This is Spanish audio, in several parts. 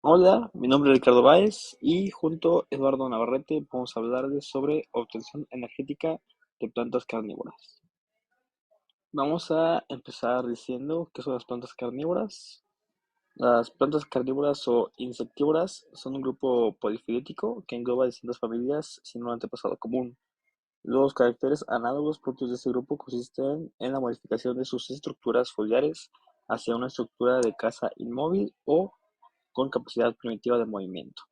Hola, mi nombre es Ricardo Báez y junto a Eduardo Navarrete vamos a hablarles sobre obtención energética de plantas carnívoras. Vamos a empezar diciendo qué son las plantas carnívoras. Las plantas carnívoras o insectívoras son un grupo polifilítico que engloba distintas familias sin un antepasado común. Los caracteres análogos propios de este grupo consisten en la modificación de sus estructuras foliares hacia una estructura de caza inmóvil o con capacidad primitiva de movimiento.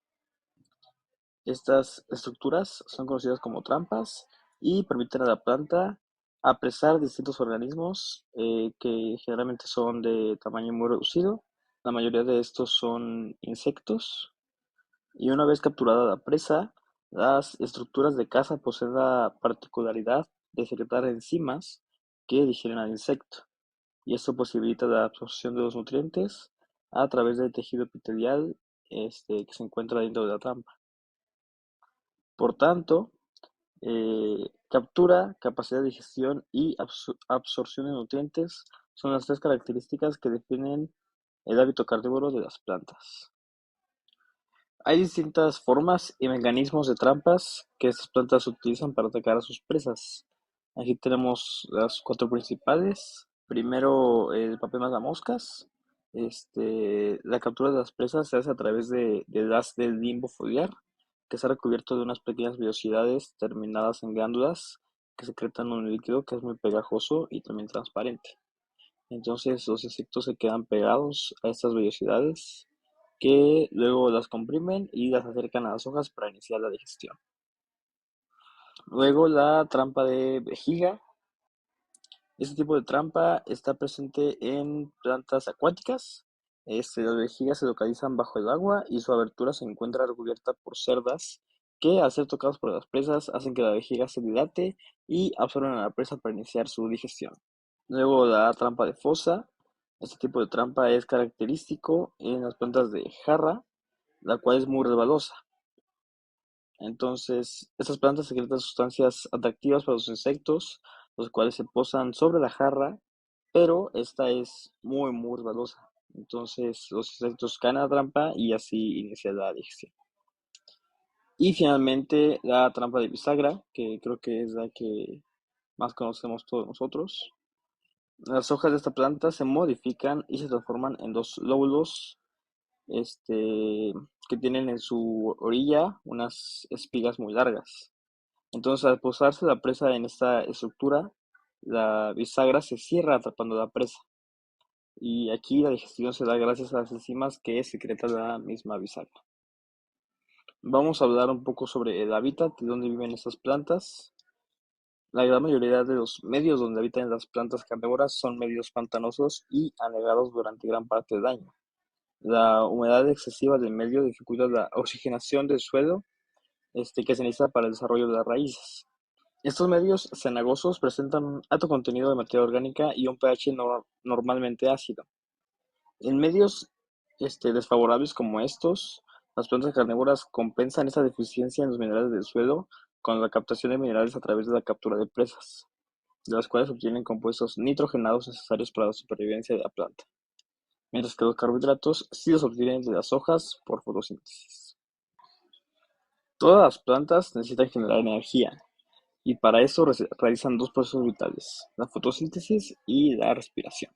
Estas estructuras son conocidas como trampas y permiten a la planta apresar distintos organismos que generalmente son de tamaño muy reducido. La mayoría de estos son insectos y una vez capturada la presa, las estructuras de caza poseen la particularidad de secretar enzimas que digieren al insecto y esto posibilita la absorción de los nutrientes a través del tejido epitelial que se encuentra dentro de la trampa. Por tanto, captura, capacidad de digestión y absorción de nutrientes son las tres características que definen el hábito carnívoro de las plantas. Hay distintas formas y mecanismos de trampas que estas plantas utilizan para atacar a sus presas. Aquí tenemos las cuatro principales. Primero, el papel moscas. La captura de las presas se hace a través del haz del limbo foliar, que está recubierto de unas pequeñas vellosidades terminadas en glándulas que secretan un líquido que es muy pegajoso y también transparente. Entonces los insectos se quedan pegados a estas vellosidades que luego las comprimen y las acercan a las hojas para iniciar la digestión. Luego la trampa de vejiga. Este tipo de trampa está presente en plantas acuáticas. Las vejigas se localizan bajo el agua y su abertura se encuentra recubierta por cerdas que al ser tocadas por las presas hacen que la vejiga se dilate y absorben a la presa para iniciar su digestión. Luego la trampa de fosa. Este tipo de trampa es característico en las plantas de jarra, la cual es muy resbalosa. Entonces, estas plantas secretan sustancias atractivas para los insectos, los cuales se posan sobre la jarra, pero esta es muy resbalosa. Entonces, los insectos caen a la trampa y así inicia la digestión. Y finalmente, la trampa de bisagra, que creo que es la que más conocemos todos nosotros. Las hojas de esta planta se modifican y se transforman en dos lóbulos que tienen en su orilla unas espigas muy largas. Entonces, al posarse la presa en esta estructura, la bisagra se cierra atrapando la presa. Y aquí la digestión se da gracias a las enzimas que secreta la misma bisagra. Vamos a hablar un poco sobre el hábitat de donde viven estas plantas. La gran mayoría de los medios donde habitan las plantas carnívoras son medios pantanosos y anegados durante gran parte del año. La humedad excesiva del medio dificulta la oxigenación del suelo, que se necesita para el desarrollo de las raíces. Estos medios cenagosos presentan un alto contenido de materia orgánica y un pH normalmente ácido. En medios desfavorables como estos, las plantas carnívoras compensan esa deficiencia en los minerales del suelo con la captación de minerales a través de la captura de presas, de las cuales obtienen compuestos nitrogenados necesarios para la supervivencia de la planta, mientras que los carbohidratos sí los obtienen de las hojas por fotosíntesis. Todas las plantas necesitan generar energía, y para eso realizan dos procesos vitales, la fotosíntesis y la respiración.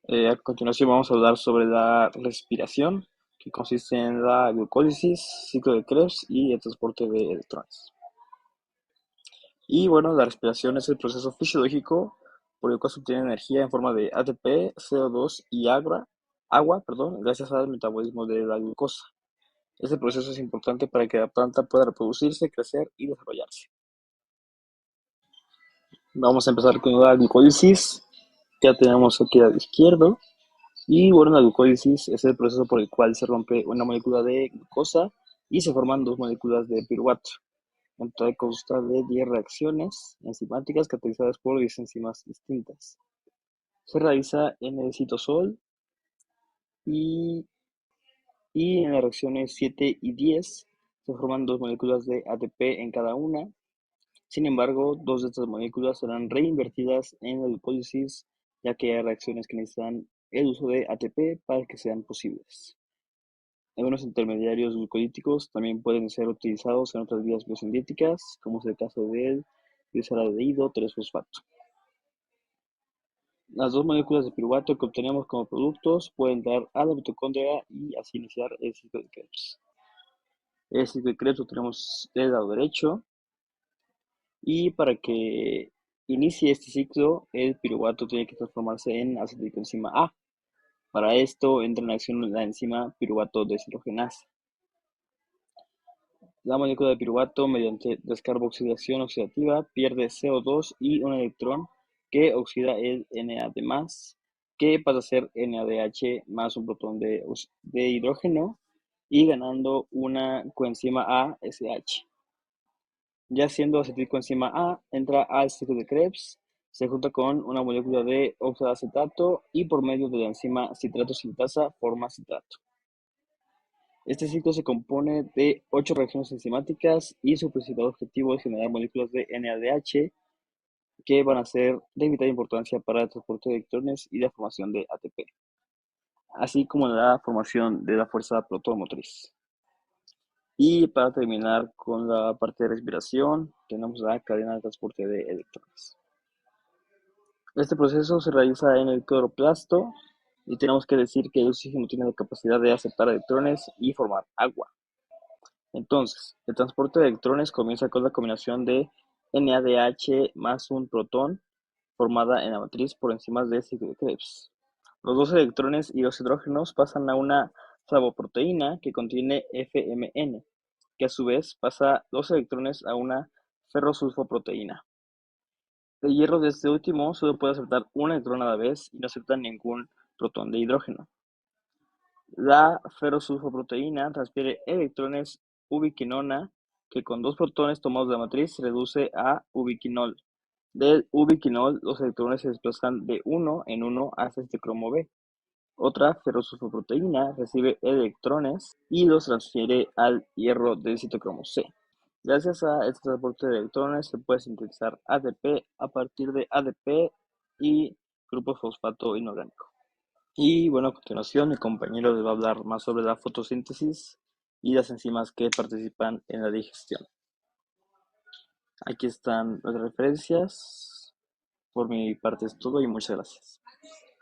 A continuación vamos a hablar sobre la respiración, que consiste en la glucólisis, ciclo de Krebs y el transporte de electrones. Y bueno, la respiración es el proceso fisiológico por el cual se obtiene energía en forma de ATP, CO2 y agua, gracias al metabolismo de la glucosa. Este proceso es importante para que la planta pueda reproducirse, crecer y desarrollarse. Vamos a empezar con la glucólisis. Ya tenemos aquí al izquierdo. Y bueno, la glucólisis es el proceso por el cual se rompe una molécula de glucosa y se forman dos moléculas de piruvato. En total consta de 10 reacciones enzimáticas catalizadas por 10 enzimas distintas. Se realiza en el citosol y, y en las reacciones 7 y 10 se forman dos moléculas de ATP en cada una. Sin embargo, dos de estas moléculas serán reinvertidas en la glucólisis, ya que hay reacciones que necesitan el uso de ATP para que sean posibles. Algunos intermediarios glucolíticos también pueden ser utilizados en otras vías biosintéticas, como es el caso del glisaldehído 3-fosfato. Las dos moléculas de piruvato que obtenemos como productos pueden entrar a la mitocondria y así iniciar el ciclo de Krebs. El ciclo de Krebs lo tenemos del lado derecho y para que inicie este ciclo, el piruvato tiene que transformarse en acetilcoenzima A. Para esto entra en acción la enzima piruvato deshidrogenasa. La molécula de piruvato, mediante descarboxilación oxidativa, pierde CO2 y un electrón que oxida el NAD+, que pasa a ser NADH más un protón de hidrógeno y ganando una coenzima ASH. Ya siendo acetilcoenzima A, entra al ciclo de Krebs, se junta con una molécula de oxaloacetato y por medio de la enzima citrato sintasa forma citrato. Este ciclo se compone de 8 reacciones enzimáticas y su principal objetivo es generar moléculas de NADH que van a ser de vital importancia para el transporte de electrones y la formación de ATP, así como la formación de la fuerza protomotriz. Y para terminar con la parte de respiración, tenemos la cadena de transporte de electrones. Este proceso se realiza en el cloroplasto y tenemos que decir que el oxígeno tiene la capacidad de aceptar electrones y formar agua. Entonces, el transporte de electrones comienza con la combinación de NADH más un protón formada en la matriz por enzimas de ciclo de Krebs. Los dos electrones y los hidrógenos pasan a una flavoproteína que contiene FMN, que a su vez pasa dos electrones a una ferrosulfoproteína. El hierro de este último solo puede aceptar un electrón a la vez y no acepta ningún protón de hidrógeno. La ferrosulfoproteína transfiere electrones ubiquinona, que con dos protones tomados de la matriz se reduce a ubiquinol. Del ubiquinol, los electrones se desplazan de uno en uno hasta este cromo B. Otra ferrosulfoproteína recibe electrones y los transfiere al hierro del citocromo C. Gracias a este transporte de electrones se puede sintetizar ADP a partir de ADP y grupo fosfato inorgánico. Y bueno, a continuación mi compañero les va a hablar más sobre la fotosíntesis y las enzimas que participan en la digestión. Aquí están las referencias. Por mi parte es todo y muchas gracias.